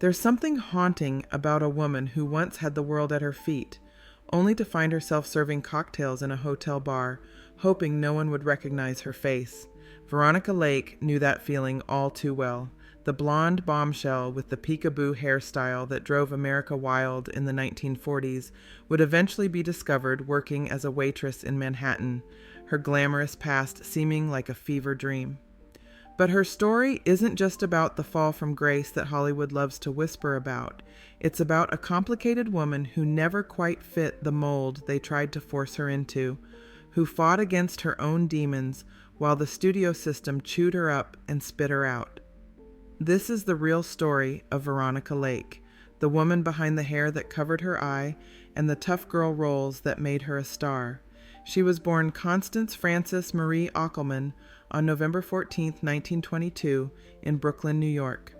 There's something haunting about a woman who once had the world at her feet, only to find herself serving cocktails in a hotel bar, hoping no one would recognize her face. Veronica Lake knew that feeling all too well. The blonde bombshell with the peekaboo hairstyle that drove America wild in the 1940s would eventually be discovered working as a waitress in Manhattan, her glamorous past seeming like a fever dream. But her story isn't just about the fall from grace that Hollywood loves to whisper about. It's about a complicated woman who never quite fit the mold they tried to force her into, who fought against her own demons while the studio system chewed her up and spit her out. This is the real story of Veronica Lake, the woman behind the hair that covered her eye and the tough girl roles that made her a star. She was born Constance Frances Marie Ockelman on November 14, 1922, in Brooklyn, New York.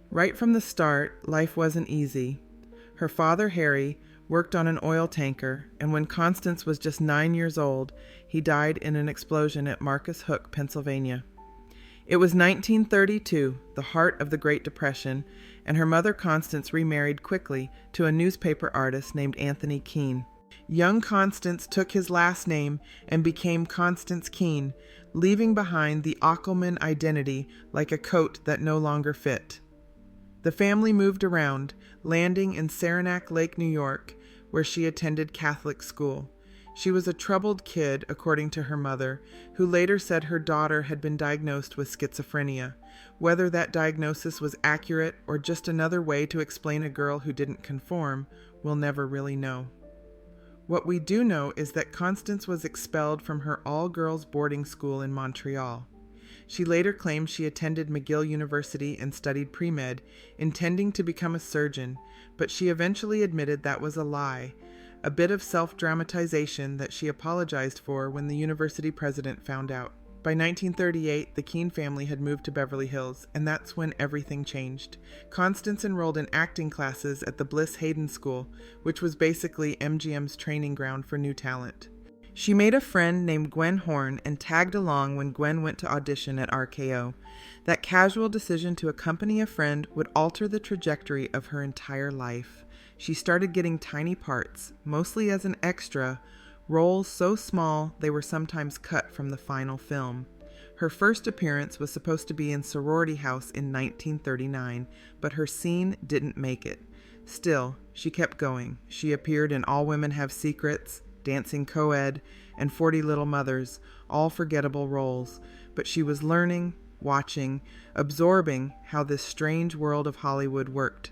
Right from the start, life wasn't easy. Her father, Harry, worked on an oil tanker, and when Constance was just 9 years old, he died in an explosion at Marcus Hook, Pennsylvania. It was 1932, the heart of the Great Depression, and her mother Constance remarried quickly to a newspaper artist named Anthony Keene. Young Constance took his last name and became Constance Keene, leaving behind the Ockelman identity like a coat that no longer fit. The family moved around, landing in Saranac Lake, New York, where she attended Catholic school. She was a troubled kid, according to her mother, who later said her daughter had been diagnosed with schizophrenia. Whether that diagnosis was accurate or just another way to explain a girl who didn't conform, we'll never really know. What we do know is that Constance was expelled from her all-girls boarding school in Montreal. She later claimed she attended McGill University and studied pre-med, intending to become a surgeon, but she eventually admitted that was a lie, a bit of self-dramatization that she apologized for when the university president found out. By 1938, the Keene family had moved to Beverly Hills, and that's when everything changed. Constance enrolled in acting classes at the Bliss Hayden School, which was basically MGM's training ground for new talent. She made a friend named Gwen Horn and tagged along when Gwen went to audition at RKO. That casual decision to accompany a friend would alter the trajectory of her entire life. She started getting tiny parts, mostly as an extra, roles so small they were sometimes cut from the final film. Her first appearance was supposed to be in Sorority House in 1939, but her scene didn't make it. Still, she kept going. She appeared in All Women Have Secrets, Dancing Co-ed, and 40 Little Mothers, all forgettable roles, but she was learning, watching, absorbing how this strange world of Hollywood worked.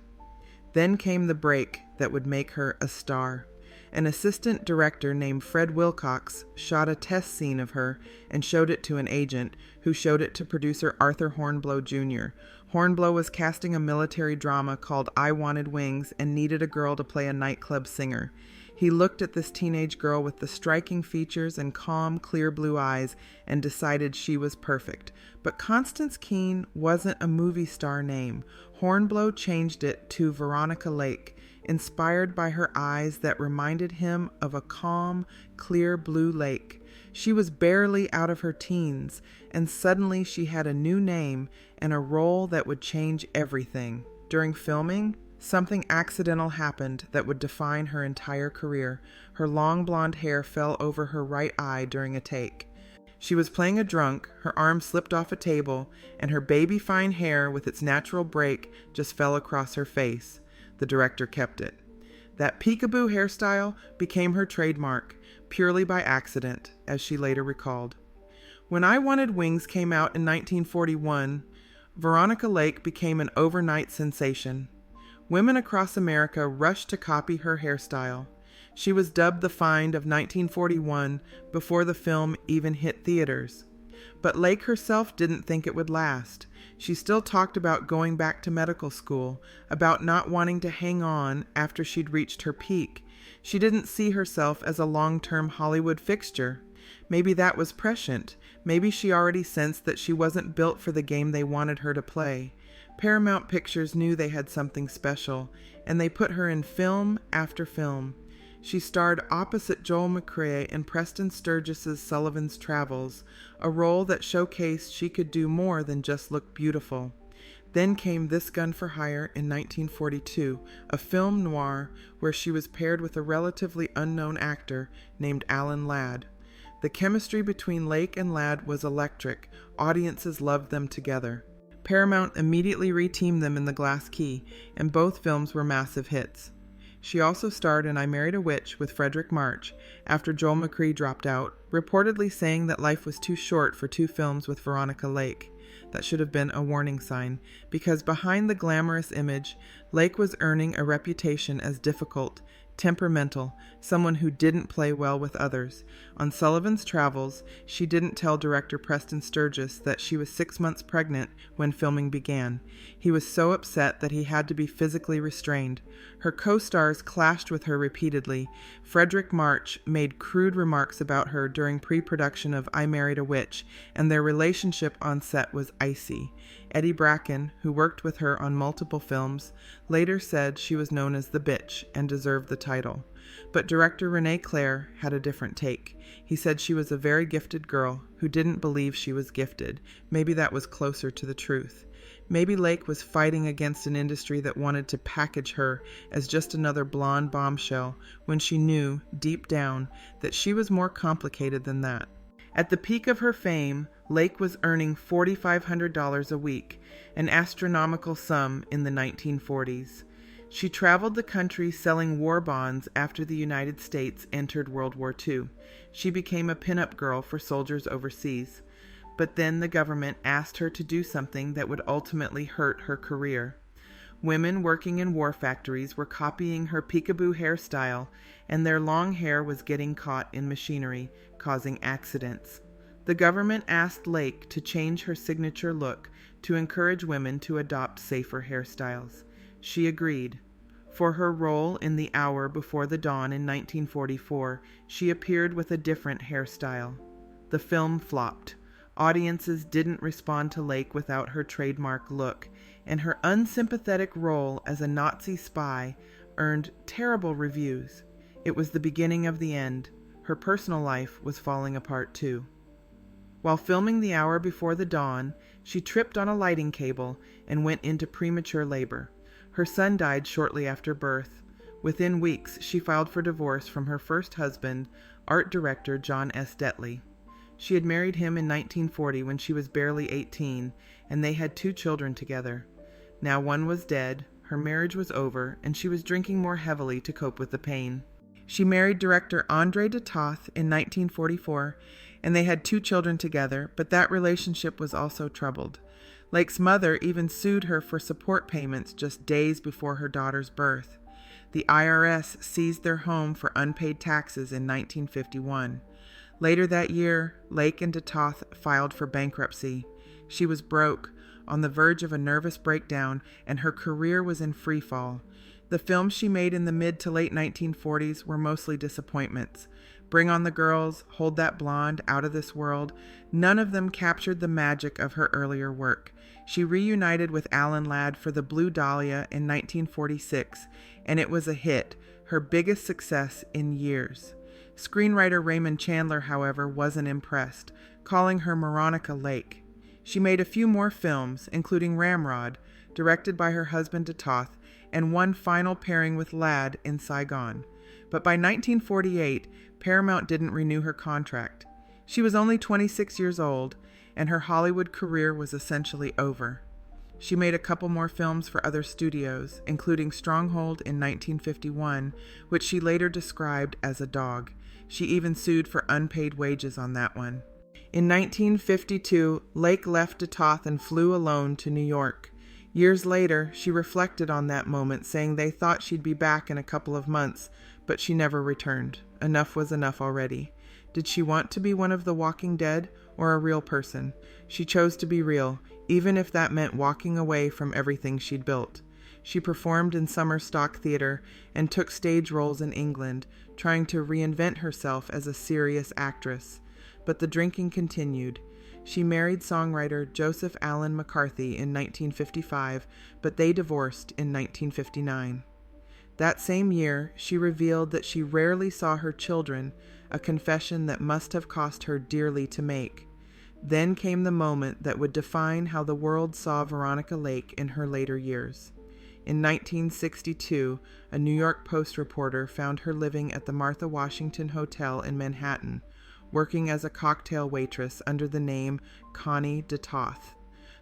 Then came the break that would make her a star. An assistant director named Fred Wilcox shot a test scene of her and showed it to an agent, who showed it to producer Arthur Hornblow Jr. Hornblow was casting a military drama called I Wanted Wings and needed a girl to play a nightclub singer. He looked at this teenage girl with the striking features and calm, clear blue eyes and decided she was perfect. But Constance Keene wasn't a movie star name. Hornblow changed it to Veronica Lake, inspired by her eyes that reminded him of a calm, clear blue lake. She was barely out of her teens, and suddenly she had a new name and a role that would change everything. During filming, something accidental happened that would define her entire career. Her long blonde hair fell over her right eye during a take. She was playing a drunk, her arm slipped off a table, and her baby-fine hair with its natural break just fell across her face. The director kept it. That peekaboo hairstyle became her trademark, purely by accident, as she later recalled. When I Wanted Wings came out in 1941, Veronica Lake became an overnight sensation. Women across America rushed to copy her hairstyle. She was dubbed the find of 1941 before the film even hit theaters. But Lake herself didn't think it would last. She still talked about going back to medical school, about not wanting to hang on after she'd reached her peak. She didn't see herself as a long-term Hollywood fixture. Maybe that was prescient. Maybe she already sensed that she wasn't built for the game they wanted her to play. Paramount Pictures knew they had something special, and they put her in film after film. She starred opposite Joel McCrea in Preston Sturges's Sullivan's Travels, a role that showcased she could do more than just look beautiful. Then came This Gun for Hire in 1942, a film noir where she was paired with a relatively unknown actor named Alan Ladd. The chemistry between Lake and Ladd was electric. Audiences loved them together. Paramount immediately reteamed them in The Glass Key, and both films were massive hits. She also starred in I Married a Witch with Frederick March after Joel McCrea dropped out, reportedly saying that life was too short for 2 films with Veronica Lake. That should have been a warning sign, because behind the glamorous image, Lake was earning a reputation as difficult, temperamental, someone who didn't play well with others. On Sullivan's Travels, she didn't tell director Preston Sturges that she was 6 months pregnant when filming began. He was so upset that he had to be physically restrained. Her co-stars clashed with her repeatedly. Frederick March made crude remarks about her during pre-production of I Married a Witch, and their relationship on set was icy. Eddie Bracken, who worked with her on multiple films, later said she was known as the bitch and deserved the title. But director Rene Clair had a different take. He said she was a very gifted girl who didn't believe she was gifted. Maybe that was closer to the truth. Maybe Lake was fighting against an industry that wanted to package her as just another blonde bombshell when she knew, deep down, that she was more complicated than that. At the peak of her fame, Lake was earning $4,500 a week, an astronomical sum in the 1940s. She traveled the country selling war bonds after the United States entered World War II. She became a pinup girl for soldiers overseas. But then the government asked her to do something that would ultimately hurt her career. Women working in war factories were copying her peekaboo hairstyle, and their long hair was getting caught in machinery, causing accidents. The government asked Lake to change her signature look to encourage women to adopt safer hairstyles. She agreed. For her role in The Hour Before the Dawn in 1944, she appeared with a different hairstyle. The film flopped. Audiences didn't respond to Lake without her trademark look, and her unsympathetic role as a Nazi spy earned terrible reviews. It was the beginning of the end. Her personal life was falling apart too. While filming The Hour Before the Dawn, she tripped on a lighting cable and went into premature labor. Her son died shortly after birth. Within weeks, she filed for divorce from her first husband, art director John S. Detley. She had married him in 1940 when she was barely 18, and they had 2 children together. Now one was dead, her marriage was over, and she was drinking more heavily to cope with the pain. She married director André de Toth in 1944, and they had 2 children together, but that relationship was also troubled. Lake's mother even sued her for support payments just days before her daughter's birth. The IRS seized their home for unpaid taxes in 1951. Later that year, Lake and de Toth filed for bankruptcy. She was broke, on the verge of a nervous breakdown, and her career was in free fall. The films she made in the mid to late 1940s were mostly disappointments. Bring on the Girls, Hold That Blonde, Out of This World, none of them captured the magic of her earlier work. She reunited with Alan Ladd for The Blue Dahlia in 1946, and it was a hit, her biggest success in years. Screenwriter Raymond Chandler, however, wasn't impressed, calling her Veronica Lake. She made a few more films, including Ramrod, directed by her husband de Toth, and one final pairing with Ladd in Saigon. But by 1948, Paramount didn't renew her contract. She was only 26 years old, and her Hollywood career was essentially over. She made a couple more films for other studios, including Stronghold in 1951, which she later described as a dog. She even sued for unpaid wages on that one. In 1952, Lake left de Toth and flew alone to New York. Years later, she reflected on that moment, saying they thought she'd be back in a couple of months, but she never returned. Enough was enough already. Did she want to be one of the Walking Dead or a real person? She chose to be real, even if that meant walking away from everything she'd built. She performed in summer stock theater and took stage roles in England, trying to reinvent herself as a serious actress. But the drinking continued. She married songwriter Joseph Allen McCarthy in 1955, but they divorced in 1959. That same year, she revealed that she rarely saw her children, a confession that must have cost her dearly to make. Then came the moment that would define how the world saw Veronica Lake in her later years. In 1962, a New York Post reporter found her living at the Martha Washington Hotel in Manhattan, working as a cocktail waitress under the name Connie DeToth.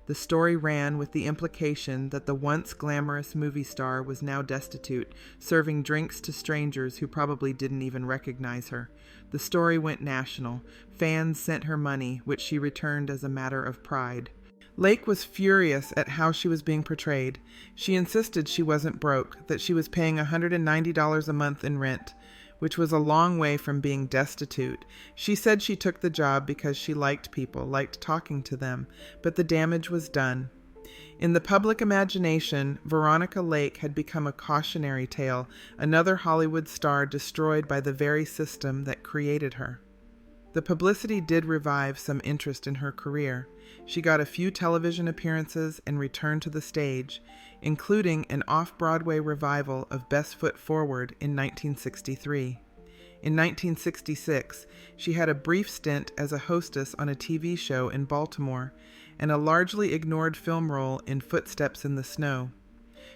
The story ran with the implication that the once glamorous movie star was now destitute, serving drinks to strangers who probably didn't even recognize her. The story went national. Fans sent her money, which she returned as a matter of pride. Lake was furious at how she was being portrayed. She insisted she wasn't broke, that she was paying $190 a month in rent, which was a long way from being destitute. She said she took the job because she liked people, liked talking to them, but the damage was done. In the public imagination, Veronica Lake had become a cautionary tale, another Hollywood star destroyed by the very system that created her. The publicity did revive some interest in her career. She got a few television appearances and returned to the stage, including an off-Broadway revival of Best Foot Forward in 1963. In 1966, she had a brief stint as a hostess on a TV show in Baltimore and a largely ignored film role in Footsteps in the Snow.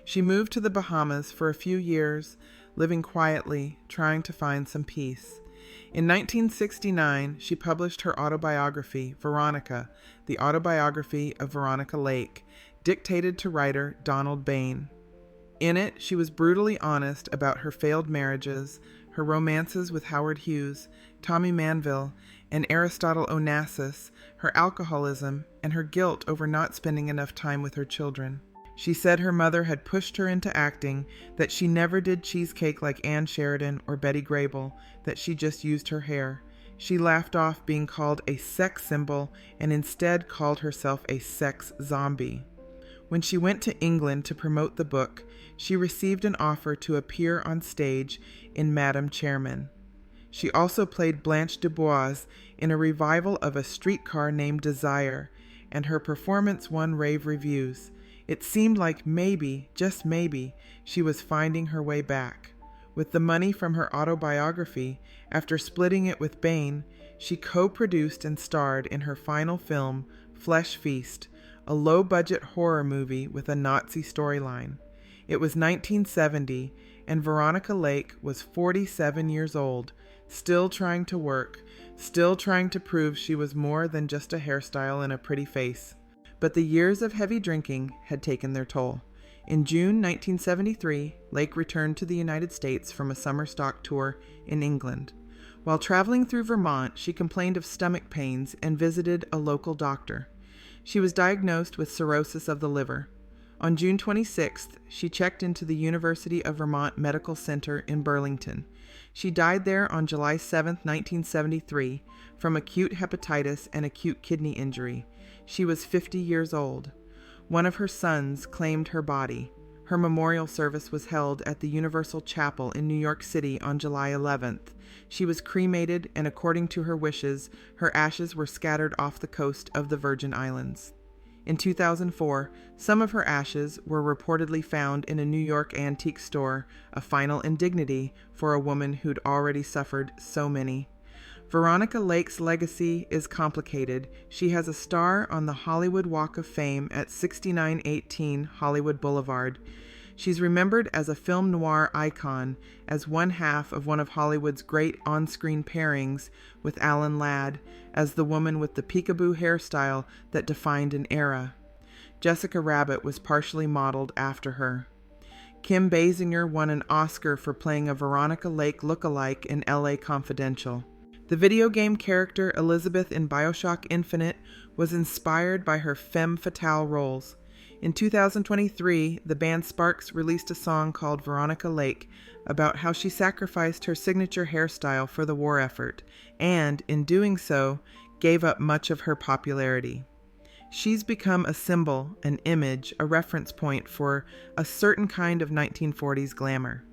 She moved to the Bahamas for a few years, living quietly, trying to find some peace. In 1969, she published her autobiography, Veronica, the autobiography of Veronica Lake, dictated to writer Donald Bain. In it, she was brutally honest about her failed marriages, her romances with Howard Hughes, Tommy Manville, and Aristotle Onassis, her alcoholism, and her guilt over not spending enough time with her children. She said her mother had pushed her into acting, that she never did cheesecake like Ann Sheridan or Betty Grable, that she just used her hair. She laughed off being called a sex symbol and instead called herself a sex zombie. When she went to England to promote the book, she received an offer to appear on stage in Madam Chairman. She also played Blanche Dubois in a revival of A Streetcar Named Desire, and her performance won rave reviews. It seemed like maybe, just maybe, she was finding her way back. With the money from her autobiography, after splitting it with Bain, she co-produced and starred in her final film, Flesh Feast, a low-budget horror movie with a Nazi storyline. It was 1970, and Veronica Lake was 47 years old, still trying to work, still trying to prove she was more than just a hairstyle and a pretty face. But the years of heavy drinking had taken their toll. In June 1973, Lake returned to the United States from a summer stock tour in England. While traveling through Vermont, she complained of stomach pains and visited a local doctor. She was diagnosed with cirrhosis of the liver. On June 26th, she checked into the University of Vermont Medical Center in Burlington. She died there on July 7, 1973, from acute hepatitis and acute kidney injury. She was 50 years old. One of her sons claimed her body. Her memorial service was held at the Universal Chapel in New York City on July 11th. She was cremated, and according to her wishes, her ashes were scattered off the coast of the Virgin Islands. In 2004, some of her ashes were reportedly found in a New York antique store, a final indignity for a woman who'd already suffered so many. Veronica Lake's legacy is complicated. She has a star on the Hollywood Walk of Fame at 6918 Hollywood Boulevard. She's remembered as a film noir icon, as one half of one of Hollywood's great on-screen pairings with Alan Ladd, as the woman with the peekaboo hairstyle that defined an era. Jessica Rabbit was partially modeled after her. Kim Basinger won an Oscar for playing a Veronica Lake look-alike in LA Confidential. The video game character Elizabeth in BioShock Infinite was inspired by her femme fatale roles. In 2023, the band Sparks released a song called Veronica Lake about how she sacrificed her signature hairstyle for the war effort, and, in doing so, gave up much of her popularity. She's become a symbol, an image, a reference point for a certain kind of 1940s glamour.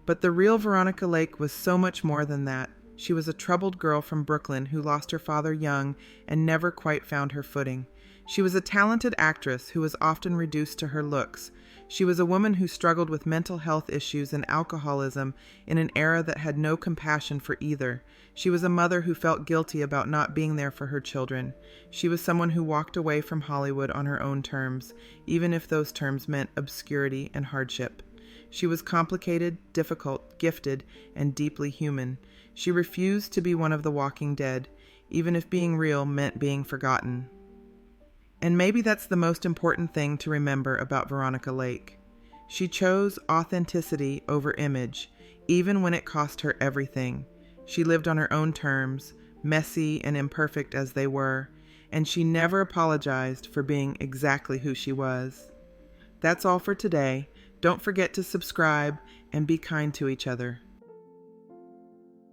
But the real Veronica Lake was so much more than that. She was a troubled girl from Brooklyn who lost her father young and never quite found her footing. She was a talented actress who was often reduced to her looks. She was a woman who struggled with mental health issues and alcoholism in an era that had no compassion for either. She was a mother who felt guilty about not being there for her children. She was someone who walked away from Hollywood on her own terms, even if those terms meant obscurity and hardship. She was complicated, difficult, gifted, and deeply human. She refused to be one of the walking dead, even if being real meant being forgotten. And maybe that's the most important thing to remember about Veronica Lake. She chose authenticity over image, even when it cost her everything. She lived on her own terms, messy and imperfect as they were, and she never apologized for being exactly who she was. That's all for today. Don't forget to subscribe and be kind to each other.